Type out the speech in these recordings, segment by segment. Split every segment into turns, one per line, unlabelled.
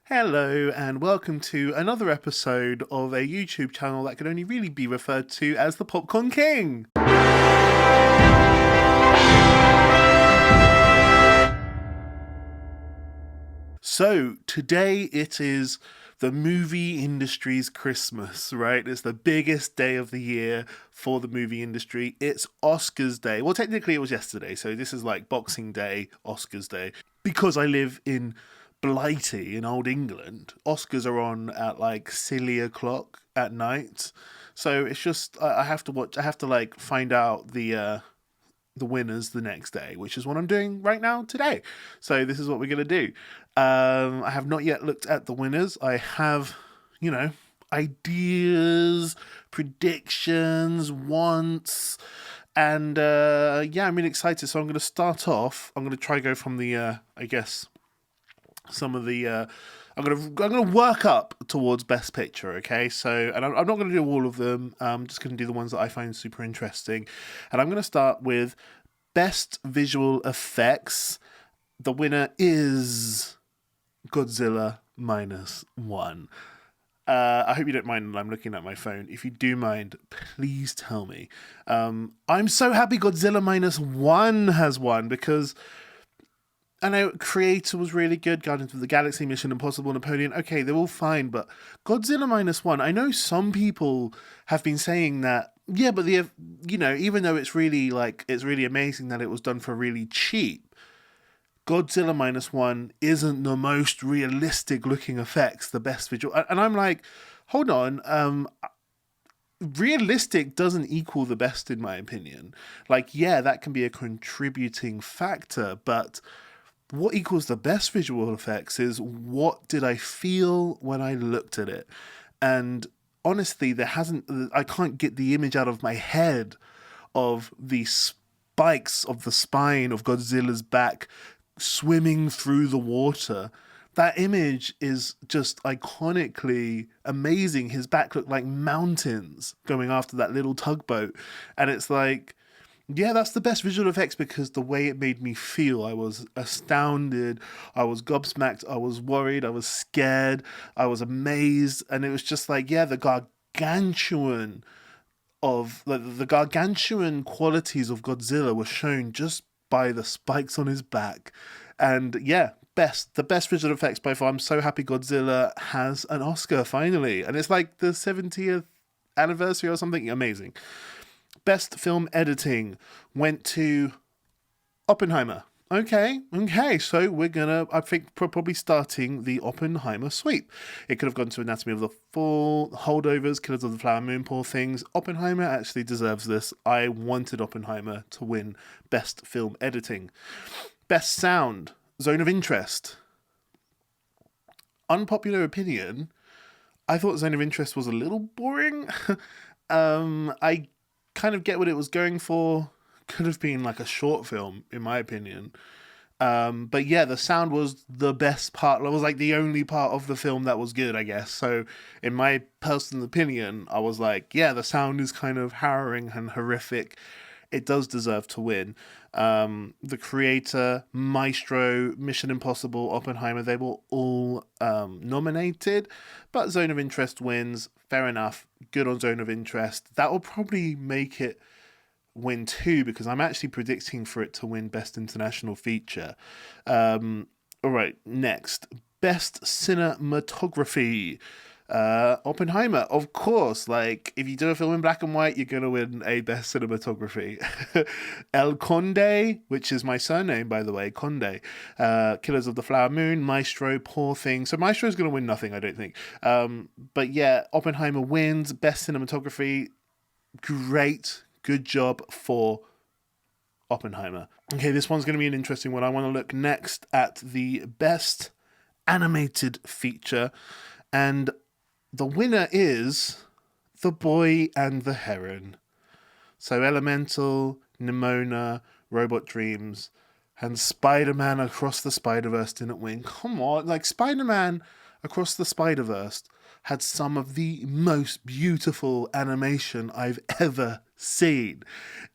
Hello, and welcome to another episode of a YouTube channel that can only really be referred to as the Popcorn King. So, today it is the movie industry's Christmas, right? It's the biggest day of the year for the movie industry. It's Oscars Day. Well, technically it was yesterday, so this is like Boxing Day, Oscars Day. Because I live in Blighty in Old England, Oscars are on at like silly o'clock at night. So it's just I have to watch. I have to like find out the winners the next day, which is what I'm doing right now today. So this is what we're gonna do. I have not yet looked at the winners. I have, ideas, predictions, wants, and yeah, I'm really excited. So I'm going to start off. I'm going to try go from the, I guess, some of the. I'm gonna work up towards Best Picture, okay? So, and I'm not gonna do all of them. I'm just gonna do the ones that I find super interesting, and I'm gonna start with Best Visual Effects. The winner is Godzilla minus one. I hope you don't mind that I'm looking at my phone. If you do mind, please tell me. I'm so happy Godzilla minus one has won because I know Creator was really good, Guardians of the Galaxy, Mission Impossible, Napoleon. Okay, they're all fine, but Godzilla minus one. I know some people have been saying that. Yeah, but even though it's really amazing that it was done for really cheap. Godzilla minus one isn't the most realistic looking effects, the best visual, and I'm like, hold on, realistic doesn't equal the best in my opinion. Like, yeah, that can be a contributing factor, but what equals the best visual effects is what did I feel when I looked at it. And honestly, I can't get the image out of my head of the spikes of the spine of Godzilla's back swimming through the water. That image is just iconically amazing. His back looked like mountains going after that little tugboat. And it's like, yeah, that's the best visual effects because the way it made me feel, I was astounded, I was gobsmacked, I was worried, I was scared, I was amazed, and it was just like, yeah, the gargantuan qualities of Godzilla were shown just by the spikes on his back, and yeah. The best visual effects by far. I'm so happy Godzilla has an Oscar finally, and it's like the 70th anniversary or something. Amazing. Best film editing went to Oppenheimer. Okay, so we're gonna, I think, probably starting the Oppenheimer sweep. It could have gone to Anatomy of the Fall, Holdovers, Killers of the Flower Moon, Poor Things. Oppenheimer actually deserves this. I wanted Oppenheimer to win Best Film Editing. Best Sound, Zone of Interest. Unpopular opinion, I thought Zone of Interest was a little boring. I kind of get what it was going for. Could have been like a short film, in my opinion. But yeah, the sound was the best part. It was like the only part of the film that was good, I guess. So, in my personal opinion, I was like, yeah, the sound is kind of harrowing and horrific. It does deserve to win. The Creator, Maestro, Mission Impossible, Oppenheimer, they were all nominated, but Zone of Interest wins. Fair enough. Good on Zone of Interest. That will probably make it win too, because I'm actually predicting for it to win Best International Feature. All right, next. Best Cinematography. Oppenheimer, of course. Like, if you do a film in black and white, you're gonna win a best cinematography. El Conde, which is my surname, by the way, Conde. Killers of the Flower Moon, Maestro, Poor Thing. So Maestro's gonna win nothing, I don't think. But yeah, Oppenheimer wins best cinematography. Great, good job for Oppenheimer. Okay, this one's gonna be an interesting one. I want to look next at the best animated feature, and the winner is The Boy and the Heron. So Elemental, Nimona, Robot Dreams, and Spider-Man Across the Spider-Verse didn't win. Come on, like Spider-Man Across the Spider-Verse had some of the most beautiful animation I've ever seen.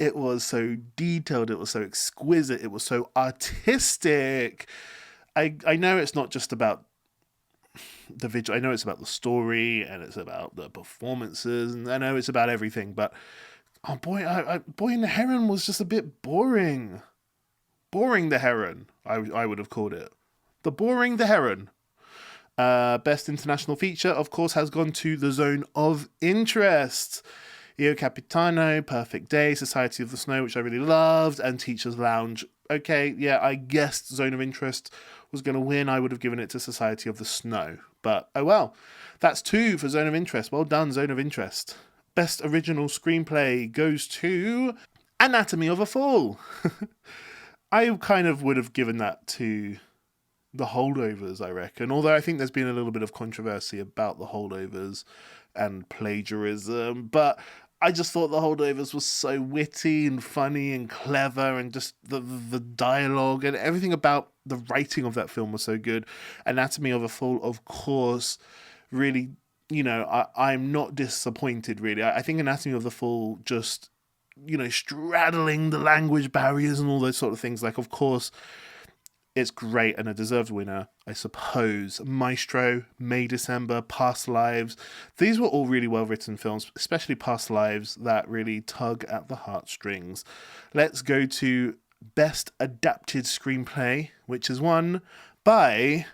It was so detailed, it was so exquisite, it was so artistic. I know it's not just about the visual. I know it's about the story and it's about the performances, and I know it's about everything. But oh boy, Boy and the Heron was just a bit boring. Boring the Heron, I would have called it. The Boring the Heron. Best international feature, of course, has gone to The Zone of Interest. Io Capitano, Perfect Day, Society of the Snow, which I really loved, and Teacher's Lounge. Okay, yeah, I guessed Zone of Interest was going to win. I would have given it to Society of the Snow. But, oh well. That's 2 for Zone of Interest. Well done, Zone of Interest. Best Original Screenplay goes to Anatomy of a Fall. I kind of would have given that to The Holdovers, I reckon. Although I think there's been a little bit of controversy about The Holdovers and plagiarism. But I just thought The Holdovers was so witty and funny and clever, and just the dialogue and everything about the writing of that film was so good. Anatomy of a Fall, of course, really, I'm not disappointed, really. I think Anatomy of the Fall just, straddling the language barriers and all those sort of things. Like, of course, it's great and a deserved winner, I suppose. Maestro, May December, Past Lives. These were all really well written films, especially Past Lives, that really tug at the heartstrings. Let's go to Best Adapted Screenplay, which is won by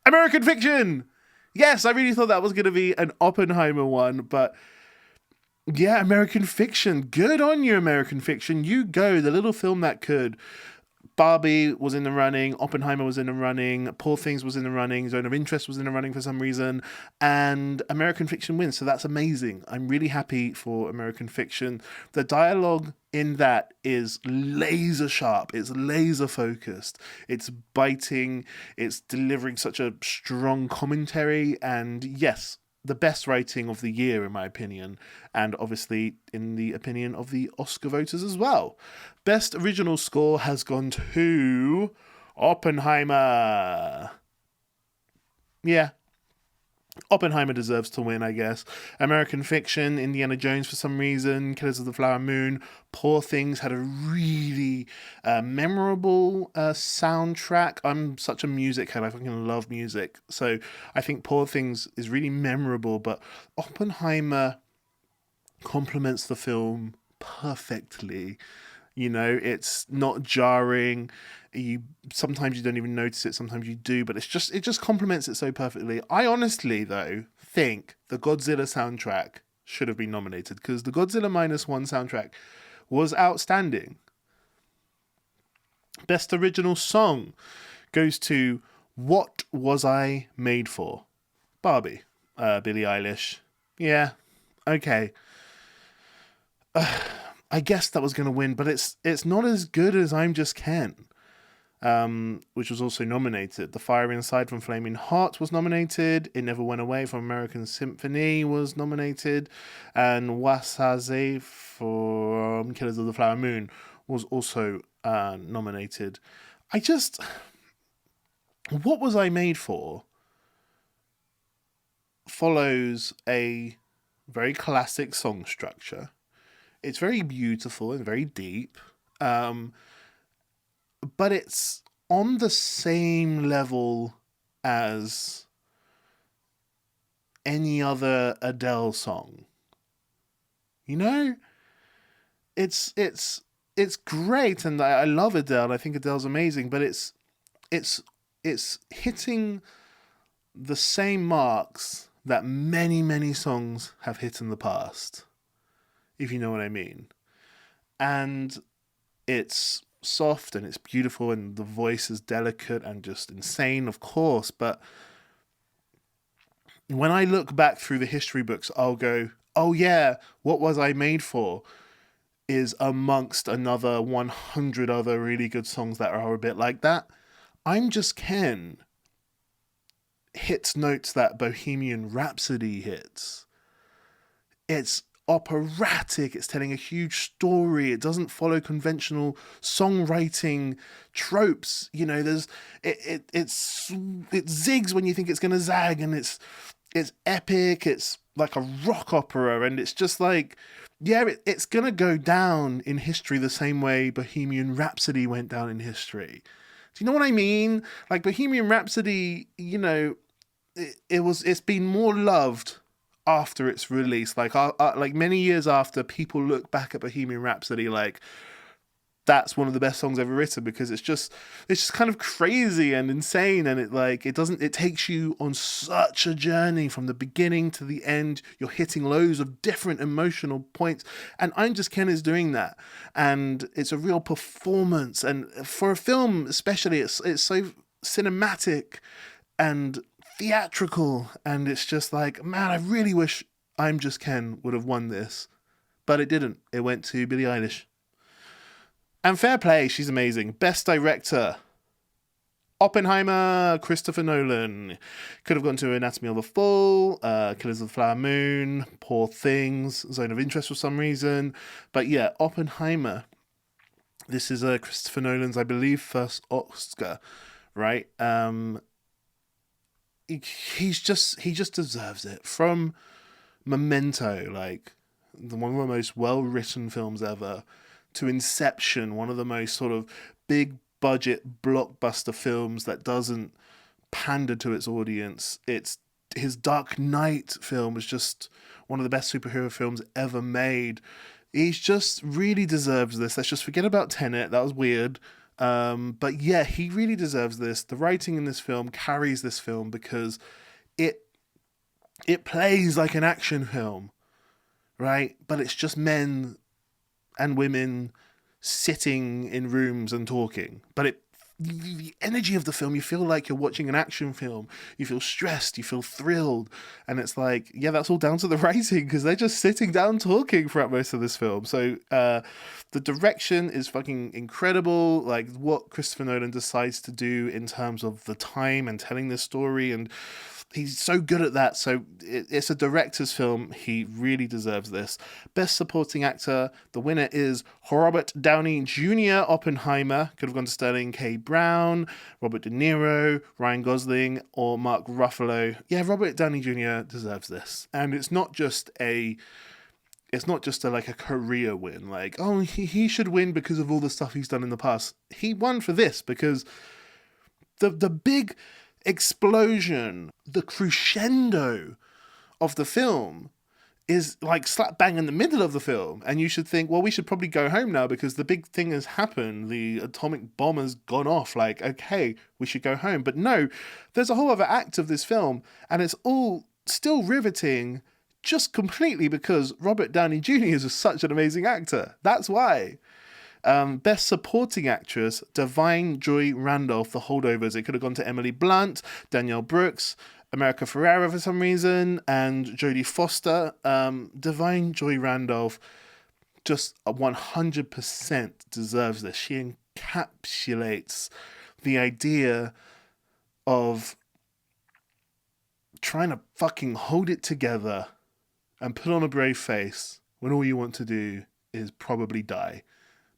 American Fiction. Yes, I really thought that was going to be an Oppenheimer one, but yeah, American Fiction. Good on you, American Fiction. You go, the little film that could. Barbie was in the running, Oppenheimer was in the running, Poor Things was in the running, Zone of Interest was in the running for some reason, and American Fiction wins, so that's amazing. I'm really happy for American Fiction. The dialogue in that is laser sharp, it's laser focused, it's biting, it's delivering such a strong commentary, and yes, the best writing of the year, in my opinion, and obviously in the opinion of the Oscar voters as well. Best original score has gone to Oppenheimer. Yeah, Oppenheimer deserves to win, I guess. American Fiction, Indiana Jones for some reason, Killers of the Flower Moon, Poor Things had a really memorable soundtrack. I'm such a music head, I fucking love music. So I think Poor Things is really memorable, but Oppenheimer complements the film perfectly. It's not jarring. Sometimes you don't even notice it, sometimes you do, but it just complements it so perfectly. I honestly, though, think the Godzilla soundtrack should have been nominated, because the Godzilla -1 soundtrack was outstanding. Best original song goes to What Was I Made For? Barbie. Billie Eilish. Yeah, okay. I guess that was going to win, but it's not as good as I'm Just Ken, which was also nominated. The Fire Inside from Flaming Hot was nominated. It Never Went Away from American Symphony was nominated. And Wasaze from Killers of the Flower Moon was also nominated. What Was I Made For follows a very classic song structure. It's very beautiful and very deep, but it's on the same level as any other Adele song. It's great, and I love Adele. I think Adele's amazing, but it's hitting the same marks that many songs have hit in the past, if you know what I mean. And it's soft and it's beautiful and the voice is delicate and just insane, of course. But when I look back through the history books, I'll go, oh yeah, What Was I Made For is amongst another 100 other really good songs that are a bit like that. I'm Just Ken hits notes that Bohemian Rhapsody hits. It's operatic, it's telling a huge story, it doesn't follow conventional songwriting tropes. There's it zigs when you think it's gonna zag, and it's epic, it's like a rock opera, and it's just like, yeah, it's gonna go down in history the same way Bohemian Rhapsody went down in history. Do you know what I mean? Like, Bohemian Rhapsody, it's been more loved after its release. Like many years after, people look back at Bohemian Rhapsody like that's one of the best songs ever written, because it's just kind of crazy and insane, and it takes you on such a journey from the beginning to the end. You're hitting loads of different emotional points, and I'm Just Ken is doing that, and it's a real performance. And for a film especially, it's so cinematic and theatrical, and it's just like, man, I really wish I'm Just Ken would have won this, but it didn't. It went to Billie Eilish. And fair play, she's amazing. Best director, Oppenheimer, Christopher Nolan. Could have gone to Anatomy of a Fall, Killers of the Flower Moon, Poor Things, Zone of Interest for some reason. But yeah, Oppenheimer. This is Christopher Nolan's, I believe, first Oscar, right? He just deserves it. From Memento, like one of the most well written films ever, to Inception, one of the most sort of big budget blockbuster films that doesn't pander to its audience. It's his Dark Knight film was just one of the best superhero films ever made. He's just really deserves this. Let's just forget about Tenet. That was weird. But yeah, he really deserves this. The writing in this film carries this film because it it plays like an action film, right? But it's just men and women sitting in rooms and talking. But the energy of the film, you feel like you're watching an action film. You feel stressed, you feel thrilled, and it's like, yeah, that's all down to the writing, because they're just sitting down talking throughout most of this film. So the direction is fucking incredible. Like what Christopher Nolan decides to do in terms of the time and telling this story, and he's so good at that. So it's a director's film. He really deserves this. Best supporting actor, the winner is Robert Downey Jr. Oppenheimer. Could have gone to Sterling K. Brown, Robert De Niro, Ryan Gosling, or Mark Ruffalo. Yeah, Robert Downey Jr. deserves this. And it's not just a like a career win. Like, oh, he should win because of all the stuff he's done in the past. He won for this because the big explosion, the crescendo of the film is like slap bang in the middle of the film, and you should think, well, we should probably go home now because the big thing has happened. The atomic bomb has gone off. Like, okay, we should go home. But no, there's a whole other act of this film, and it's all still riveting, just completely because Robert Downey Jr. is such an amazing actor. That's why. Best Supporting Actress, Divine Joy Randolph, The Holdovers. It could have gone to Emily Blunt, Danielle Brooks, America Ferrera for some reason, and Jodie Foster. Divine Joy Randolph just 100% deserves this. She encapsulates the idea of trying to fucking hold it together and put on a brave face when all you want to do is probably die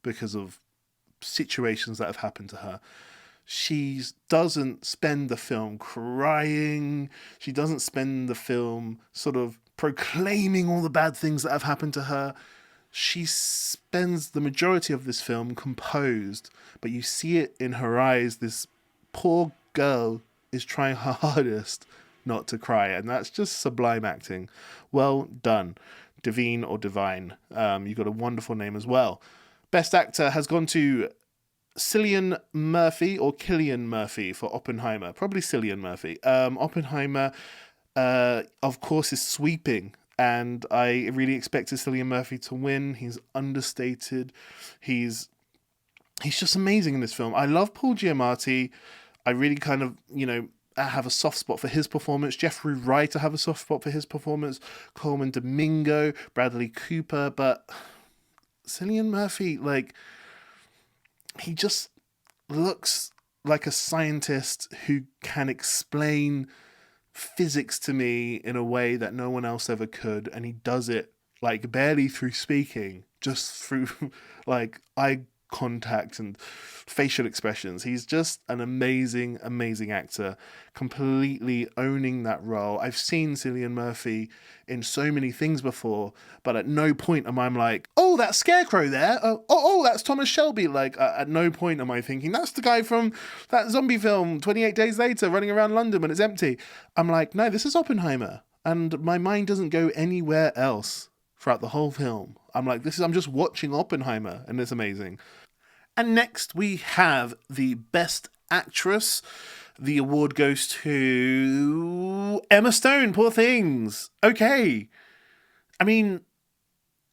because of situations that have happened to her. She doesn't spend the film crying. She doesn't spend the film sort of proclaiming all the bad things that have happened to her. She spends the majority of this film composed, but you see it in her eyes. This poor girl is trying her hardest not to cry, and that's just sublime acting. Well done, Devine or Divine. You got a wonderful name as well. Best Actor has gone to Cillian Murphy or Killian Murphy for Oppenheimer. Probably Cillian Murphy. Oppenheimer, of course, is sweeping, and I really expected Cillian Murphy to win. He's understated. He's just amazing in this film. I love Paul Giamatti. I really kind of, I have a soft spot for his performance. Jeffrey Wright, I have a soft spot for his performance. Coleman Domingo, Bradley Cooper, but Cillian Murphy, like, he just looks like a scientist who can explain physics to me in a way that no one else ever could, and he does it like barely through speaking, just through like eye contact and facial expressions. He's just an amazing, amazing actor, completely owning that role. I've seen Cillian Murphy in so many things before, but at no point am I like, oh, that's Scarecrow there. Oh, that's Thomas Shelby. Like, at no point am I thinking, that's the guy from that zombie film, 28 Days Later, running around London when it's empty. I'm like, no, this is Oppenheimer. And my mind doesn't go anywhere else throughout the whole film. I'm like, I'm just watching Oppenheimer, and it's amazing. And next we have the Best Actress. The award goes to Emma Stone, Poor Things. Okay. I mean,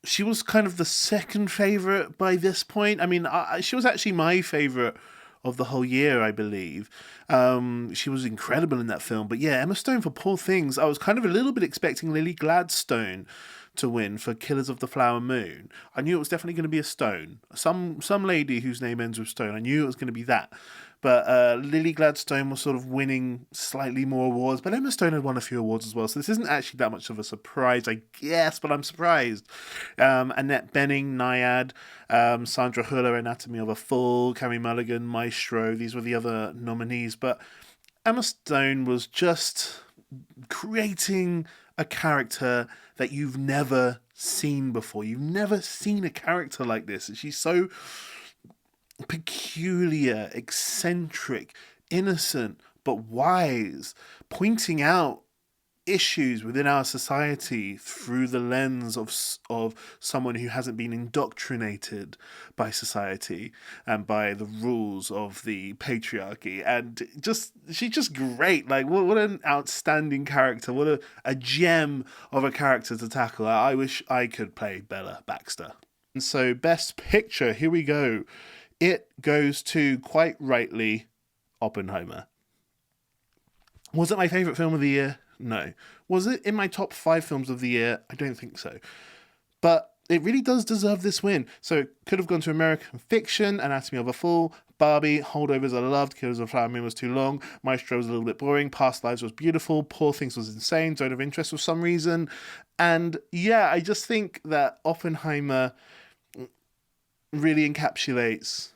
she was kind of the second favourite by this point. I mean, she was actually my favourite of the whole year, I believe. She was incredible in that film. But yeah, Emma Stone for Poor Things. I was kind of a little bit expecting Lily Gladstone to win for Killers of the Flower Moon. I knew it was definitely going to be a Stone. Some lady whose name ends with Stone. I knew it was going to be that. But Lily Gladstone was sort of winning slightly more awards, but Emma Stone had won a few awards as well, so this isn't actually that much of a surprise, I guess, but I'm surprised. Annette Bening, Nyad, Sandra Hüller, Anatomy of a Fall, Carey Mulligan, Maestro, these were the other nominees, but Emma Stone was just creating a character that you've never seen before. You've never seen a character like this, and she's so peculiar, eccentric, innocent, but wise, pointing out issues within our society through the lens of someone who hasn't been indoctrinated by society and by the rules of the patriarchy. And she's just great. Like, what an outstanding character. What a gem of a character to tackle. I wish I could play Bella Baxter. And so, Best Picture, here we go. It goes to, quite rightly, Oppenheimer. Was it my favourite film of the year? No. Was it in my top 5 films of the year? I don't think so. But it really does deserve this win. So it could have gone to American Fiction, Anatomy of a Fall, Barbie, Holdovers I loved, Killers of the Flower Moon was too long, Maestro was a little bit boring, Past Lives was beautiful, Poor Things was insane, Zone of Interest for some reason. And yeah, I just think that Oppenheimer really encapsulates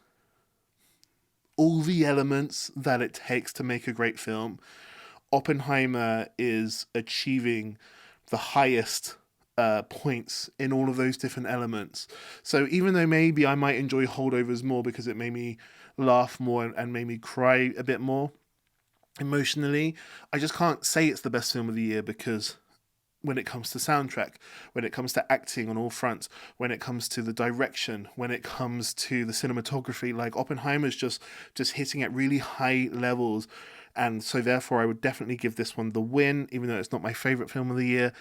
all the elements that it takes to make a great film. Oppenheimer is achieving the highest points in all of those different elements. So even though maybe I might enjoy Holdovers more because it made me laugh more and made me cry a bit more emotionally, I just can't say it's the best film of the year because when it comes to soundtrack, when it comes to acting on all fronts, when it comes to the direction, when it comes to the cinematography, like Oppenheimer's just hitting at really high levels. And so therefore I would definitely give this one the win, even though it's not my favourite film of the year.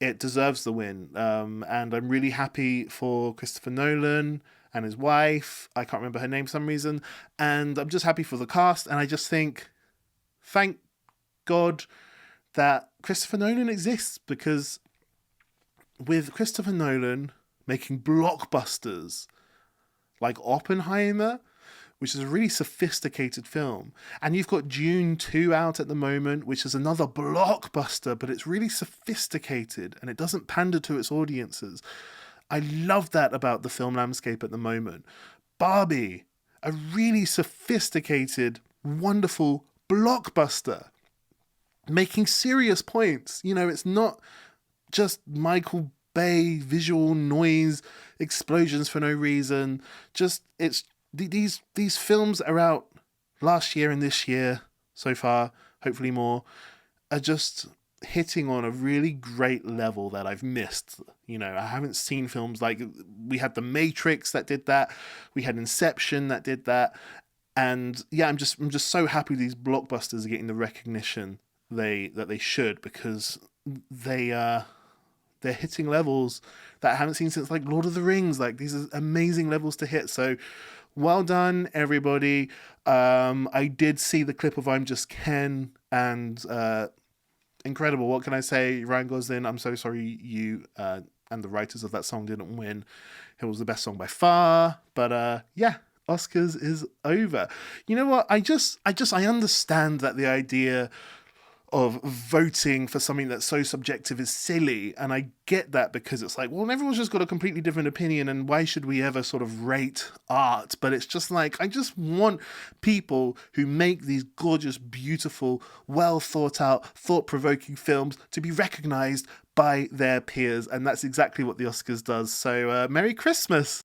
It deserves the win. And I'm really happy for Christopher Nolan and his wife. I can't remember her name for some reason. And I'm just happy for the cast. And I just think, thank God that Christopher Nolan exists, because with Christopher Nolan making blockbusters like Oppenheimer, which is a really sophisticated film, and you've got Dune 2 out at the moment, which is another blockbuster, but it's really sophisticated and it doesn't pander to its audiences. I love that about the film landscape at the moment. Barbie, a really sophisticated, wonderful blockbuster, making serious points. You know, it's not just Michael Bay visual noise, explosions for no reason. Just, it's these films are out last year and this year so far, hopefully more, are just hitting on a really great level that I've missed. You know, I haven't seen films like, we had The Matrix that did that, we had Inception that did that, and yeah, I'm just so happy these blockbusters are getting the recognition that they should, because they're hitting levels that I haven't seen since like Lord of the Rings. Like, these are amazing levels to hit. So well done, everybody. I did see the clip of I'm Just Ken, and incredible. What can I say? Ryan Gosling, I'm so sorry you and the writers of that song didn't win. It was the best song by far. But yeah, Oscars is over. You know what? I understand that the idea of voting for something that's so subjective is silly. And I get that, because it's like, well, everyone's just got a completely different opinion, and why should we ever sort of rate art? But it's just like, I just want people who make these gorgeous, beautiful, well thought out, thought provoking films to be recognized by their peers. And that's exactly what the Oscars does. So Merry Christmas.